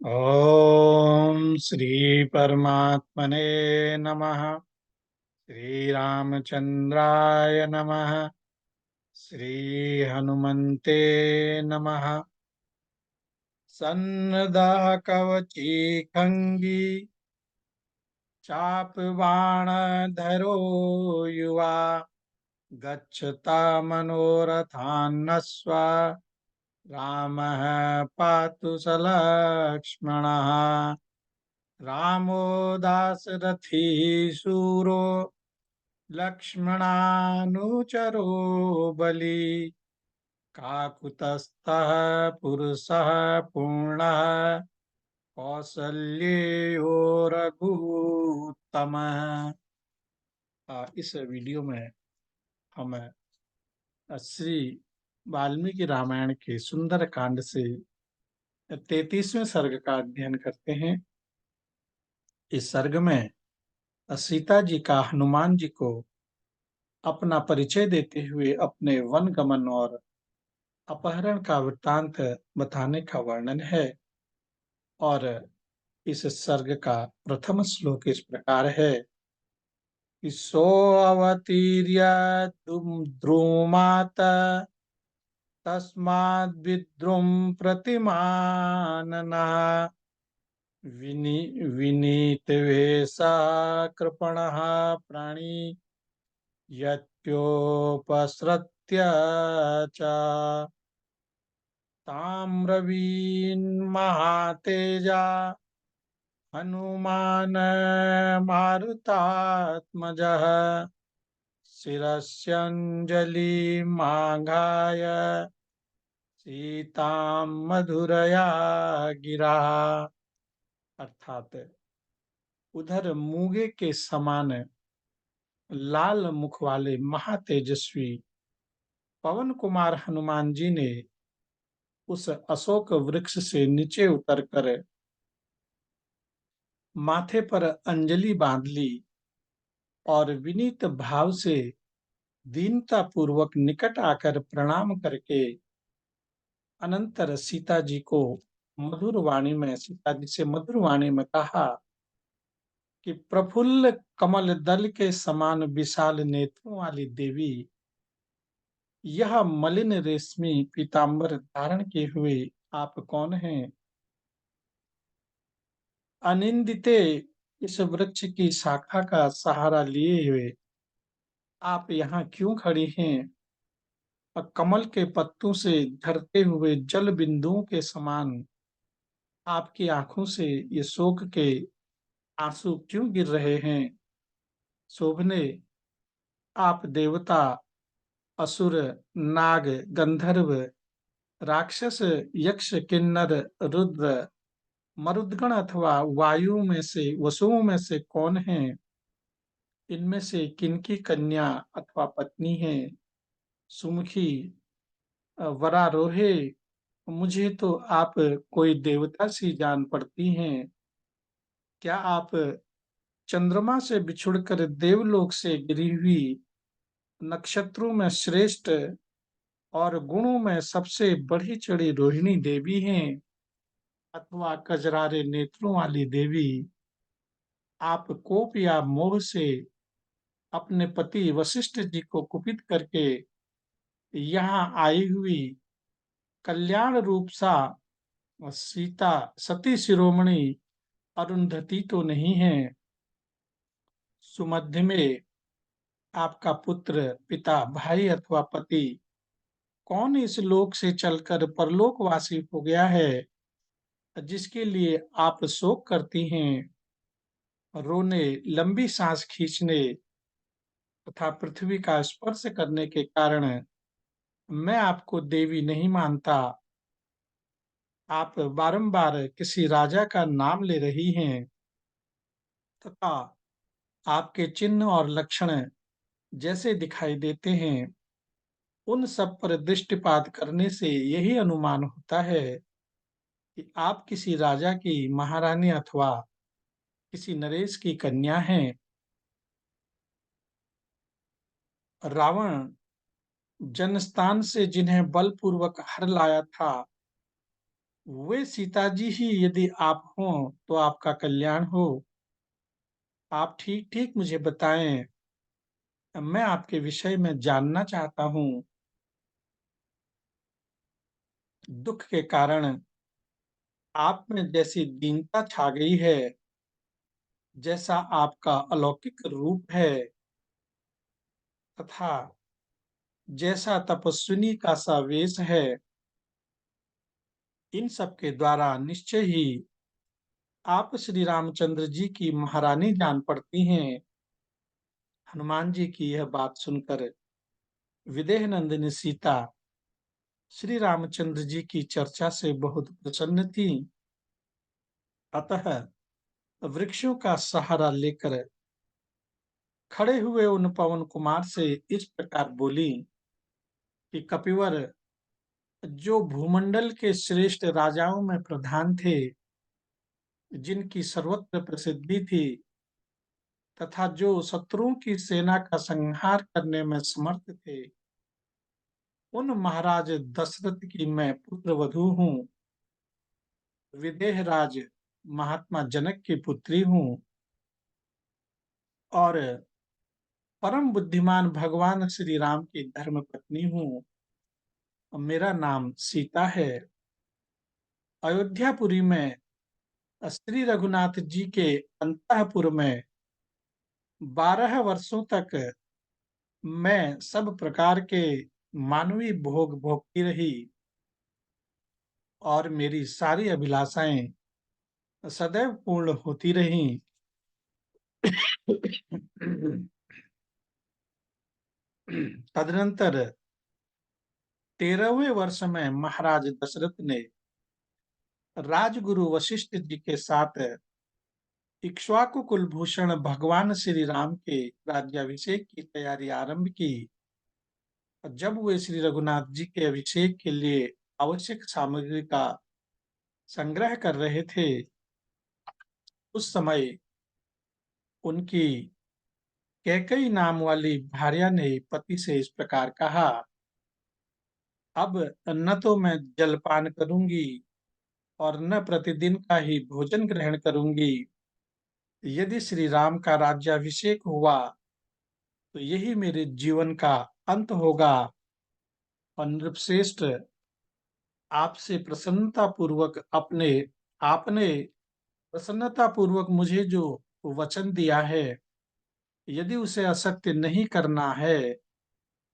ओम श्री परमात्मने नमः। श्री रामचंद्राय नमः। श्री हनुमते नमः। सन्नद्ध कवची खंगी चाप बाण धरो युवा गच्छता मनोरथान्नस्व रामः पातु सलक्ष्मणः। रामो दासरथी शूरो लक्ष्मणानुचरो बली काकुतस्थः पुरुषः पूर्णः कौसल्यो रघुत्तमः। इस वीडियो में हम श्री वाल्मीकि रामायण के सुंदर कांड से 33वें सर्ग का अध्ययन करते हैं। इस सर्ग में सीता जी का हनुमान जी को अपना परिचय देते हुए अपने वन गमन और अपहरण का वृत्तांत बताने का वर्णन है। और इस सर्ग का प्रथम श्लोक इस प्रकार है कि सो अवतीर्य द्रुमात तस्माद् विद्रुम प्रतिमानना विनीत वेशा कृपणः प्राणी यत्योपसृत्य च ताम्रवीन्महातेजा हनुमान मारुतात्मजः शिरस्यञ्जलिमाघाय सीतां मधुरया गिरा। अर्थात उधर मूंगे के समान लाल मुख वाले महातेजस्वी पवन कुमार हनुमान जी ने उस अशोक वृक्ष से नीचे उतरकर माथे पर अंजलि बांध ली और विनीत भाव से दीनता पूर्वक निकट आकर प्रणाम करके अनंतर सीता जी से मधुर वाणी में कहा कि प्रफुल्ल कमल दल के समान विशाल नेत्रों वाली देवी, यह मलिन रेशमी पीतांबर धारण किए हुए आप कौन हैं? अनिंदिते इस वृक्ष की शाखा का सहारा लिए हुए आप यहाँ क्यों खड़ी हैं? और कमल के पत्तों से झरते हुए जल बिंदुओं के समान आपकी आंखों से ये शोक के आंसू क्यों गिर रहे हैं? शोभने आप देवता, असुर, नाग, गंधर्व, राक्षस, यक्ष, किन्नर, रुद्र, मरुदगण अथवा वायु में से वसुओं में से कौन है? इनमें से किनकी कन्या अथवा पत्नी है? सुमुखी, वरारोहे, मुझे तो आप कोई देवता सी जान पड़ती हैं। क्या आप चंद्रमा से बिछुड़कर देवलोक से गिरी हुई, नक्षत्रों में श्रेष्ठ और गुणों में सबसे बढ़ी चढ़ी रोहिणी देवी हैं? अथवा कजरारे नेत्रों वाली देवी, आप कोप या मोह से अपने पति वशिष्ठ जी को कुपित करके यहाँ आई हुई कल्याण रूप सा सीता सती शिरोमणि अरुंधति तो नहीं है? सुमध्य में आपका पुत्र, पिता, भाई अथवा पति कौन इस लोक से चलकर परलोकवासी हो गया है, जिसके लिए आप शोक करती हैं? रोने, लंबी सांस खींचने तथा पृथ्वी का स्पर्श करने के कारण मैं आपको देवी नहीं मानता। आप बारंबार किसी राजा का नाम ले रही हैं तथा आपके चिन्ह और लक्षण जैसे दिखाई देते हैं, उन सब पर दृष्टिपात करने से यही अनुमान होता है कि आप किसी राजा की महारानी अथवा किसी नरेश की कन्या हैं। रावण जनस्थान से जिन्हें बलपूर्वक हर लाया था, वे सीता जी ही यदि आप हों तो आपका कल्याण हो। आप ठीक-ठीक मुझे बताएँ, मैं आपके विषय में जानना चाहता हूँ। दुःख के कारण आप में जैसी दीनता छा गई है, जैसा आपका अलौकिक रूप है तथा जैसा तपस्विनी का सा वेश है, इन सब के द्वारा निश्चय ही आप श्री रामचंद्र जी की महारानी जान पड़ती हैं। हनुमान जी की यह बात सुनकर विदेह नंदिनी सीता श्री रामचंद्र जी की चर्चा से बहुत प्रसन्न थी। अतः वृक्षों का सहारा लेकर खड़े हुए उन पवन कुमार से इस प्रकार बोली कि कपिवर, जो भूमंडल के श्रेष्ठ राजाओं में प्रधान थे, जिनकी सर्वत्र प्रसिद्धि थी तथा जो शत्रुओं की सेना का संहार करने में समर्थ थे, उन महाराज दशरथ की मैं पुत्र वधू हूँ। विदेह राज महात्मा जनक की पुत्री हूँ और परम बुद्धिमान भगवान श्री राम की धर्म पत्नी हूँ। मेरा नाम सीता है। अयोध्यापुरी में श्री रघुनाथ जी के अंतःपुर में 12 वर्षों तक मैं सब प्रकार के मानवीय भोग भोगती रही और मेरी सारी अभिलाषाएं सदैव पूर्ण होती रहीं। तदनंतर 13वें वर्ष में महाराज दशरथ ने राजगुरु वशिष्ठ जी के साथ इक्ष्वाकु कुलभूषण भगवान श्री राम के राज्याभिषेक की तैयारी आरंभ की। जब वे श्री रघुनाथ जी के अभिषेक के लिए आवश्यक सामग्री का संग्रह कर रहे थे, उस समय उनकी कैकई नाम वाली भार्या ने पति से इस प्रकार कहा, अब न तो मैं जलपान करूंगी और न प्रतिदिन का ही भोजन ग्रहण करूंगी। यदि श्री राम का राज्याभिषेक हुआ तो यही मेरे जीवन का अंत होगा। और नृपश्रेष्ठ, आपसे प्रसन्नता पूर्वक अपने आपने प्रसन्नता पूर्वक मुझे जो वचन दिया है, यदि उसे असत्य नहीं करना है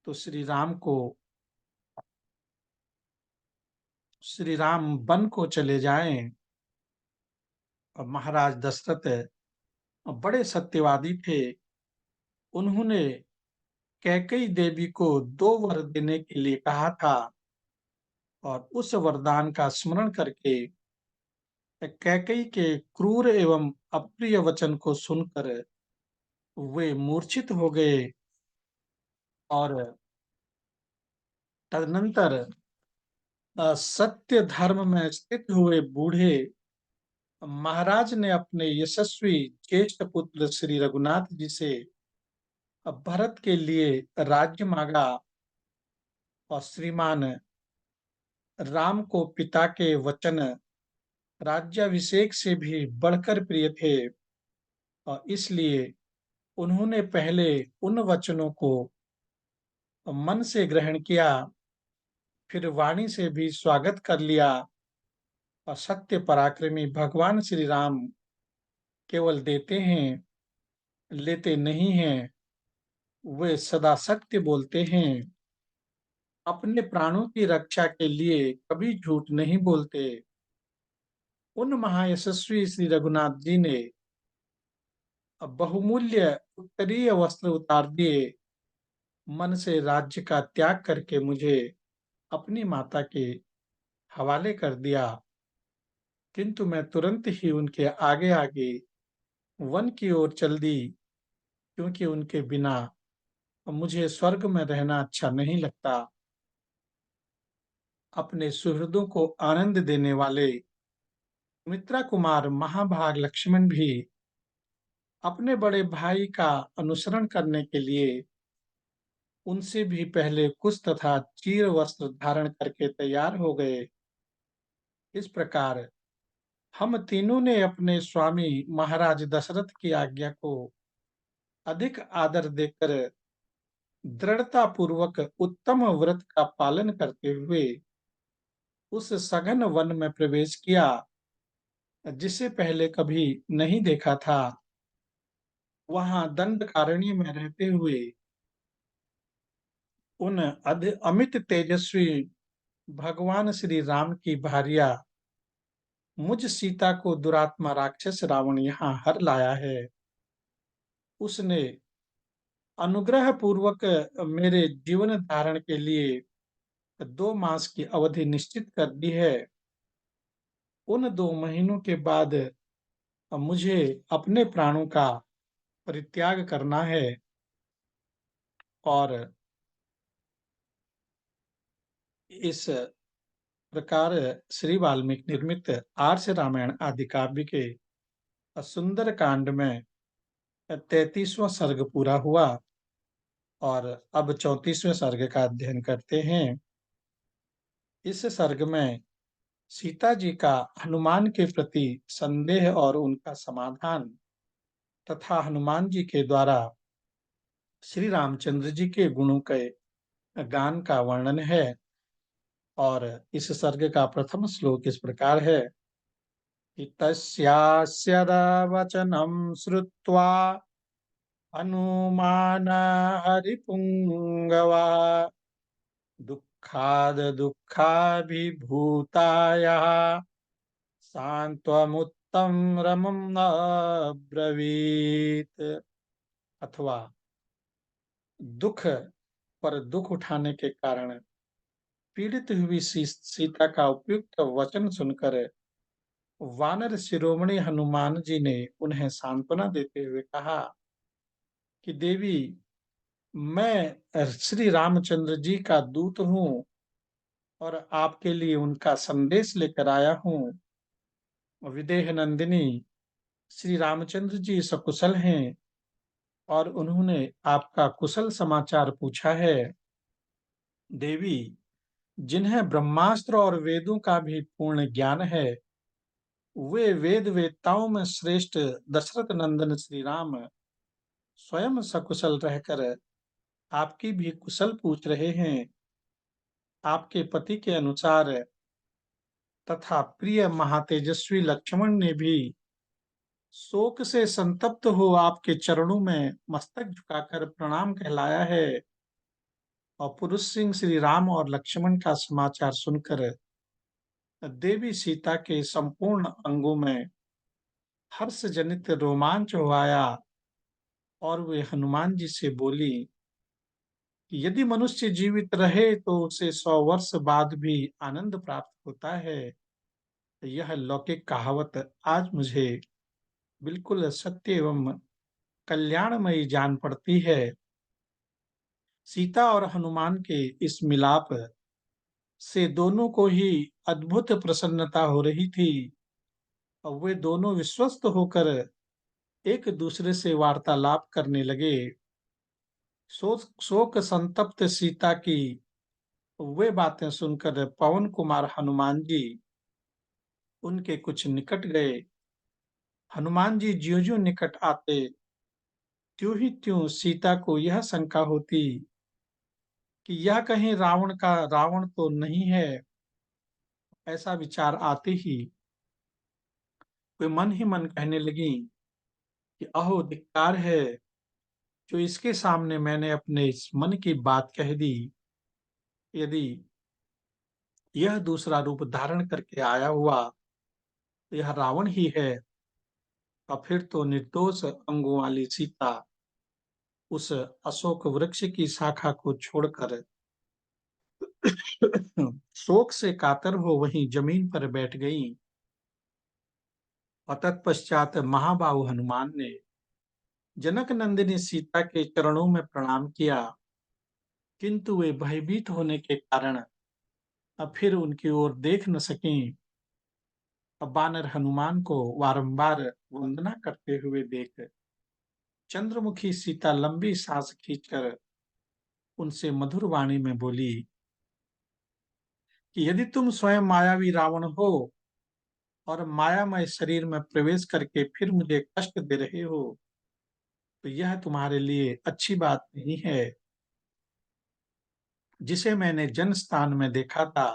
तो श्री राम वन को चले जाएं। और महाराज दशरथ बड़े सत्यवादी थे। उन्होंने कैकेयी देवी को 2 वर देने के लिए कहा था और उस वरदान का स्मरण करके कैकेयी के क्रूर एवं अप्रिय वचन को सुनकर वे मूर्छित हो गए और तदनंतर सत्य धर्म में स्थित हुए बूढ़े महाराज ने अपने यशस्वी ज्येष्ठ पुत्र श्री रघुनाथ जी से भरत के लिए राज्य मांगा और श्रीमान राम को पिता के वचन राज्याभिषेक से भी बढ़कर प्रिय थे और इसलिए उन्होंने पहले उन वचनों को मन से ग्रहण किया, फिर वाणी से भी स्वागत कर लिया। और सत्य पराक्रमी भगवान श्री राम केवल देते हैं, लेते नहीं हैं। वे सदा सत्य बोलते हैं। अपने प्राणों की रक्षा के लिए कभी झूठ नहीं बोलते। उन महायशस्वी श्री रघुनाथ जी ने बहुमूल्य उत्तरीय वस्त्र उतार दिए, मन से राज्य का त्याग करके मुझे अपनी माता के हवाले कर दिया। किंतु मैं तुरंत ही उनके आगे आगे वन की ओर चल दी, क्योंकि उनके बिना मुझे स्वर्ग में रहना अच्छा नहीं लगता। अपने सुहृदों को आनंद देने वाले मित्रा कुमार महाभाग लक्ष्मण भी अपने बड़े भाई का अनुसरण करने के लिए उनसे भी पहले कुश तथा चीर वस्त्र धारण करके तैयार हो गए। इस प्रकार हम तीनों ने अपने स्वामी महाराज दशरथ की आज्ञा को अधिक आदर देकर दृढ़ता पूर्वक उत्तम व्रत का पालन करते हुए उस सघन वन में प्रवेश किया जिसे पहले कभी नहीं देखा था। वहां दंडकारण्य में रहते हुए उन अमित तेजस्वी भगवान श्री राम की भार्या मुझ सीता को दुरात्मा राक्षस रावण यहाँ हर लाया है। उसने अनुग्रह पूर्वक मेरे जीवन धारण के लिए 2 मास की अवधि निश्चित कर दी है। उन 2 महीनों के बाद मुझे अपने प्राणों का परित्याग करना है और इस प्रकार श्री वाल्मीकि निर्मित आर्ष रामायण आदि काव्य के सुंदर कांड में 33वां सर्ग पूरा हुआ और अब 34वें सर्ग का अध्ययन करते हैं। इस सर्ग में सीता जी का हनुमान के प्रति संदेह और उनका समाधान तथा हनुमान जी के द्वारा श्री रामचंद्र जी के गुणों के गान का वर्णन है। और इस सर्ग का प्रथम श्लोक इस प्रकार है कि तस्यास्य वचनं श्रुत्वा हनुमान हरिपुंगवा दुःखाद दुःखाभिभूतायः सान्त्वमुत्तं रमं अब्रवीत्। अथवा दुख पर दुख उठाने के कारण पीड़ित हुई सीता का उपयुक्त वचन सुनकर वानर शिरोमणि हनुमान जी ने उन्हें सांत्वना देते हुए कहा कि देवी, मैं श्री रामचंद्र जी का दूत हूँ और आपके लिए उनका संदेश लेकर आया हूँ। विदेह नंदिनी, श्री रामचंद्र जी सकुशल हैं और उन्होंने आपका कुशल समाचार पूछा है। देवी, जिन्हें ब्रह्मास्त्र और वेदों का भी पूर्ण ज्ञान है, वे वेद वेत्ताओं में श्रेष्ठ दशरथ नंदन श्री राम स्वयं सकुशल रहकर आपकी भी कुशल पूछ रहे हैं। आपके पति के अनुसार तथा प्रिय महातेजस्वी लक्ष्मण ने भी शोक से संतप्त हो आपके चरणों में मस्तक झुकाकर प्रणाम कहलाया है। और पुरुष सिंह श्री राम और लक्ष्मण का समाचार सुनकर देवी सीता के संपूर्ण अंगों में हर्ष जनित रोमांच हो आया और वे हनुमान जी से बोली कि यदि मनुष्य जीवित रहे तो उसे 100 वर्ष बाद भी आनंद प्राप्त होता है। यह लौकिक कहावत आज मुझे बिल्कुल सत्य एवं कल्याणमयी जान पड़ती है। सीता और हनुमान के इस मिलाप से दोनों को ही अद्भुत प्रसन्नता हो रही थी और वे दोनों विश्वस्त होकर एक दूसरे से वार्तालाप करने लगे। शोक संतप्त सीता की वे बातें सुनकर पवन कुमार हनुमान जी उनके कुछ निकट गए। हनुमान जी ज्यों-ज्यों निकट आते, त्यों ही त्यों सीता को यह शंका होती कि यह कहीं रावण तो नहीं है। ऐसा विचार आते ही वे मन ही मन कहने लगी कि अहो धिक्कार है, जो इसके सामने मैंने अपने इस मन की बात कह दी। यदि यह दूसरा रूप धारण करके आया हुआ यह रावण ही है, और फिर तो निर्दोष अंगों वाली सीता उस अशोक वृक्ष की शाखा को छोड़कर शोक से कातर हो वहीं जमीन पर बैठ गई। और तत्पश्चात महाबाहु हनुमान ने जनक नंदिनी सीता के चरणों में प्रणाम किया, किंतु वे भयभीत होने के कारण अब फिर उनकी ओर देख न सकीं। अब बानर हनुमान को बारंबार वंदना करते हुए देख चंद्रमुखी सीता लंबी सांस खींचकर उनसे मधुर वाणी में बोली कि यदि तुम स्वयं मायावी रावण हो और मायामय शरीर में प्रवेश करके फिर मुझे कष्ट दे रहे हो, तो यह तुम्हारे लिए अच्छी बात नहीं है। जिसे मैंने जनस्थान में देखा था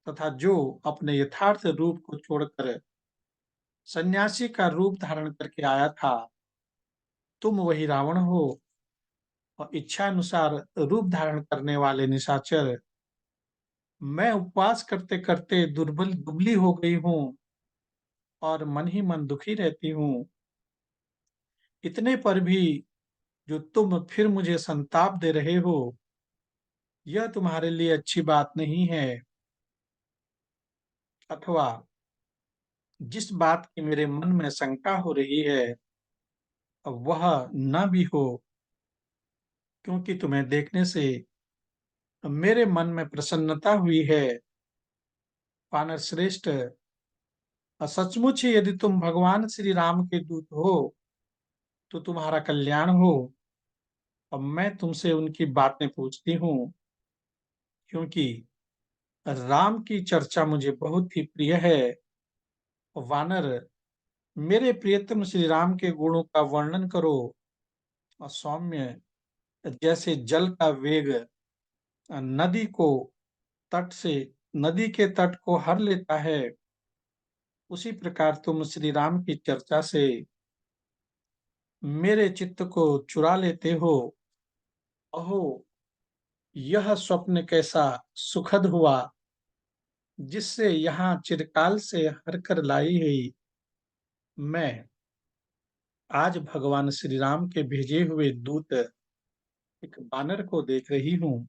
तथा जो अपने यथार्थ रूप को छोड़कर सन्यासी का रूप धारण करके आया था, तुम वही रावण हो। और इच्छा अनुसार रूप धारण करने वाले निशाचर, मैं उपवास करते करते दुर्बल दुबली हो गई हूँ और मन ही मन दुखी रहती हूँ। इतने पर भी जो तुम फिर मुझे संताप दे रहे हो, यह तुम्हारे लिए अच्छी बात नहीं है। अथवा जिस बात की मेरे मन में शंका हो रही है, वह न भी हो, क्योंकि तुम्हें देखने से मेरे मन में प्रसन्नता हुई है। वानर श्रेष्ठ, सचमुच ही यदि तुम भगवान श्री राम के दूत हो, तो तुम्हारा कल्याण हो। अब मैं तुमसे उनकी बातें पूछती हूँ, क्योंकि राम की चर्चा मुझे बहुत ही प्रिय है। वानर, मेरे प्रियतम श्री राम के गुणों का वर्णन करो। और सौम्य, जैसे जल का वेग नदी को तट से नदी के तट को हर लेता है, उसी प्रकार तुम श्री राम की चर्चा से मेरे चित्त को चुरा लेते हो। अहो, यह स्वप्न कैसा सुखद हुआ, जिससे यहाँ चिरकाल से हर कर लाई हुई मैं आज भगवान श्री राम के भेजे हुए दूत एक बानर को देख रही हूँ।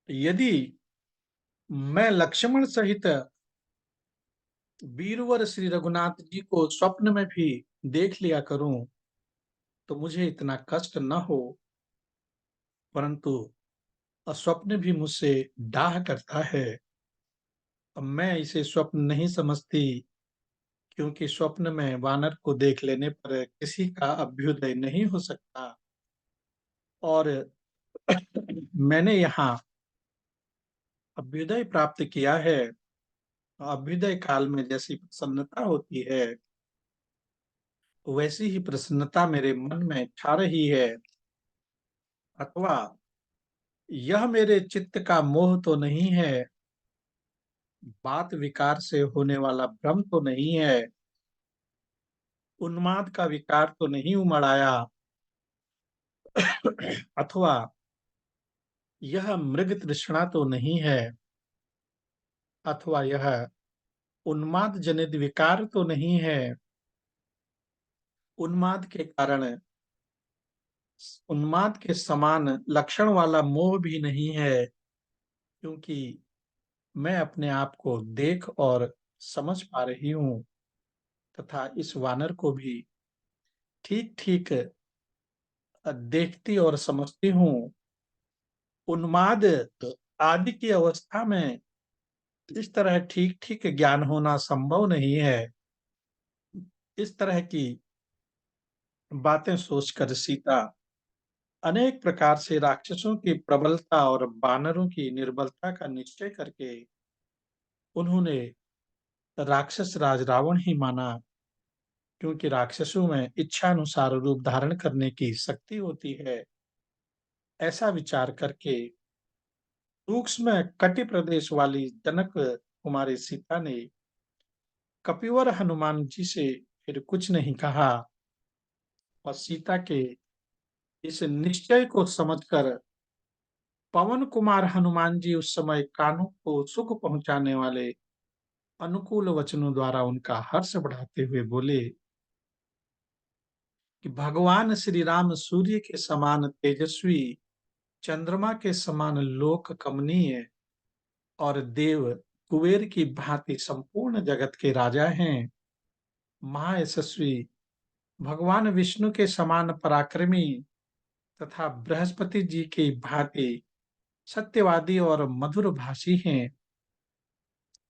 यदि मैं लक्ष्मण सहित वीरवर श्री रघुनाथ जी को स्वप्न में भी देख लिया करूं, तो मुझे इतना कष्ट न हो। परंतु स्वप्न भी मुझसे डाह करता है। अब मैं इसे स्वप्न नहीं समझती, क्योंकि स्वप्न में वानर को देख लेने पर किसी का अभ्युदय नहीं हो सकता। और मैंने यहाँ अभ्युदय प्राप्त किया है। अभ्युदय काल में जैसी प्रसन्नता होती है, वैसी ही प्रसन्नता मेरे मन में छा रही है। अथवा यह मेरे चित्त का मोह तो नहीं है, बात विकार से होने वाला भ्रम तो नहीं है, उन्माद का विकार तो नहीं उमड़ आया। अथवा यह मृग तृष्णा तो नहीं है, अथवा यह उन्माद जनित विकार तो नहीं है। उन्माद के कारण उन्माद के समान लक्षण वाला मोह भी नहीं है, क्योंकि मैं अपने आप को देख और समझ पा रही हूँ, तथा इस वानर को भी ठीक ठीक देखती और समझती हूँ। उन्माद आदि की अवस्था में इस तरह ठीक ठीक ज्ञान होना संभव नहीं है। इस तरह की बातें सोचकर सीता अनेक प्रकार से राक्षसों की प्रबलता और बानरों की निर्बलता का निश्चय करके उन्होंने राक्षस राज रावण ही माना, क्योंकि राक्षसों में इच्छा अनुसार रूप धारण करने की शक्ति होती है। ऐसा विचार करके सूक्ष्म कटि प्रदेश वाली जनक कुमारी सीता ने कपिवर हनुमान जी से फिर कुछ नहीं कहा। और सीता के इस निश्चय को समझकर पवन कुमार हनुमान जी उस समय कानों को सुख पहुंचाने वाले अनुकूल वचनों द्वारा उनका हर्ष बढ़ाते हुए बोले कि भगवान श्री राम सूर्य के समान तेजस्वी, चंद्रमा के समान लोक कमनीय और देव कुबेर की भांति संपूर्ण जगत के राजा हैं। महायशस्वी, भगवान विष्णु के समान पराक्रमी तथा बृहस्पति जी की भांति सत्यवादी और मधुर भाषी हैं।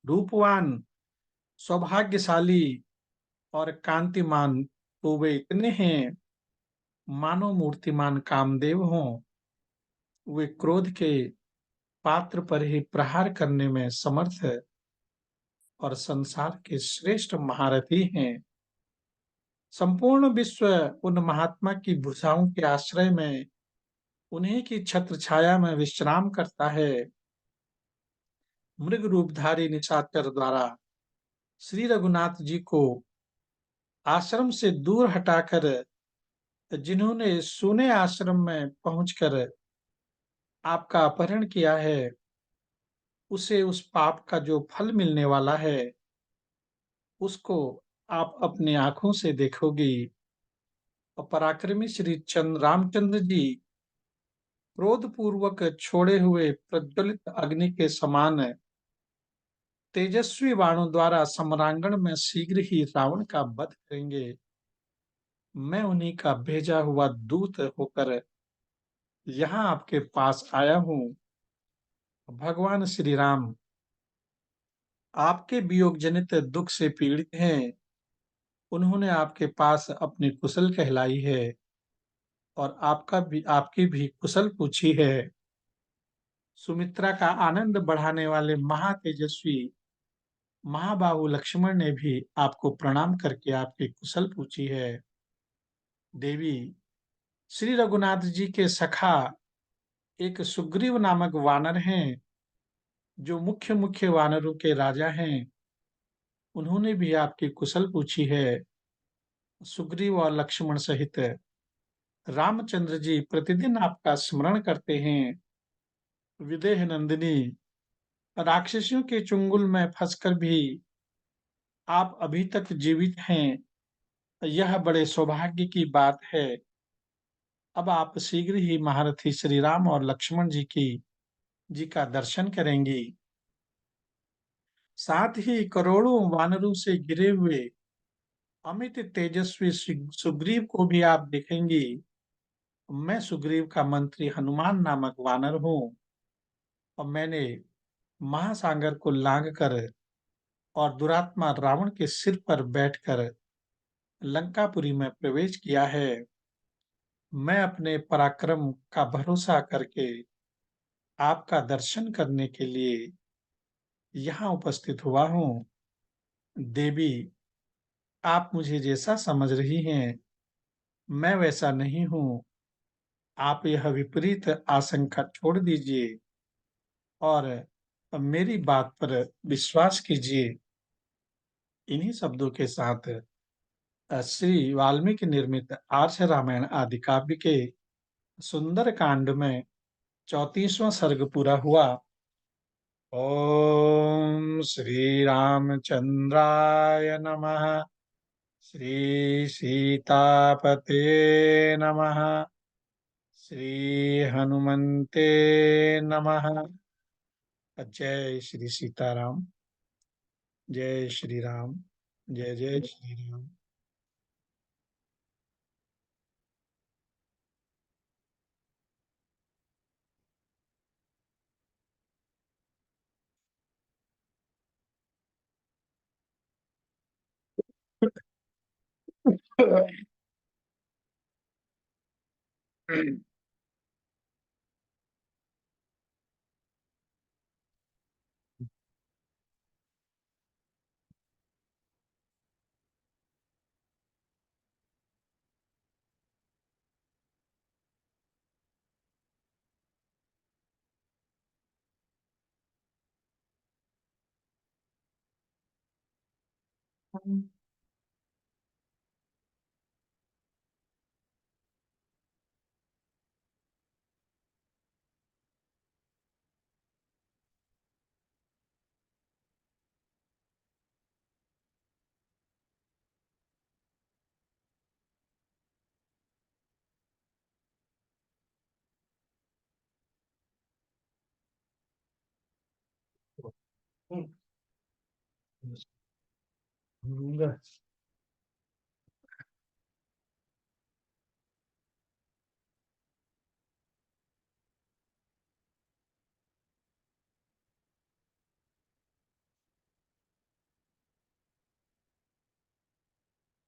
रूपवान, सौभाग्यशाली और कांतिमान तो वे इतने हैं, मानो मूर्तिमान कामदेव हों। वे क्रोध के पात्र पर ही प्रहार करने में समर्थ और संसार के श्रेष्ठ महारथी हैं। संपूर्ण विश्व उन महात्मा की भुजाओं के आश्रय में, उन्हीं की छत्र छाया में विश्राम करता है। मृग रूपधारी निशाचर द्वारा श्री रघुनाथ जी को आश्रम से दूर हटाकर, जिन्होंने सूने आश्रम में पहुंचकर आपका अपहरण किया है, उसे उस पाप का जो फल मिलने वाला है, उसको आप अपनी आंखों से देखोगी। और पराक्रमी श्री चंद्र रामचंद्र जी क्रोध पूर्वक छोड़े हुए प्रज्वलित अग्नि के समान तेजस्वी बाणों द्वारा सम्रांगण में शीघ्र ही रावण का वध करेंगे। मैं उन्हीं का भेजा हुआ दूत होकर यहाँ आपके पास आया हूँ। भगवान श्री राम आपके वियोग जनित दुख से पीड़ित हैं। उन्होंने आपके पास अपनी कुशल कहलाई है और आपकी भी कुशल पूछी है। सुमित्रा का आनंद बढ़ाने वाले महातेजस्वी महाबाहु लक्ष्मण ने भी आपको प्रणाम करके आपकी कुशल पूछी है। देवी, श्री रघुनाथ जी के सखा एक सुग्रीव नामक वानर हैं, जो मुख्य मुख्य वानरों के राजा हैं। उन्होंने भी आपकी कुशल पूछी है। सुग्रीव और लक्ष्मण सहित रामचंद्र जी प्रतिदिन आपका स्मरण करते हैं। विदेह नंदिनी, राक्षसियों के चुंगल में फंसकर भी आप अभी तक जीवित हैं, यह बड़े सौभाग्य की बात है। अब आप शीघ्र ही महारथी श्री राम और लक्ष्मण जी का दर्शन करेंगी। साथ ही करोड़ों वानरों से घिरे हुए अमित तेजस्वी सुग्रीव को भी आप देखेंगी। मैं सुग्रीव का मंत्री हनुमान नामक वानर हूँ और मैंने महासागर को लांग कर और दुरात्मा रावण के सिर पर बैठकर लंकापुरी में प्रवेश किया है। मैं अपने पराक्रम का भरोसा करके आपका दर्शन करने के लिए यहाँ उपस्थित हुआ हूँ। देवी, आप मुझे जैसा समझ रही हैं, मैं वैसा नहीं हूँ। आप यह विपरीत आशंका छोड़ दीजिए और मेरी बात पर विश्वास कीजिए। इन्हीं शब्दों के साथ श्री वाल्मीकि निर्मित आर्ष रामायण आदि काव्य के सुंदर कांड में 34वां सर्ग पूरा हुआ। ओम श्री रामचंद्राय नमः। श्री सीतापते नमः। श्री हनुमते नमः। जय श्री सीताराम। जय श्री राम। जय जय श्री राम।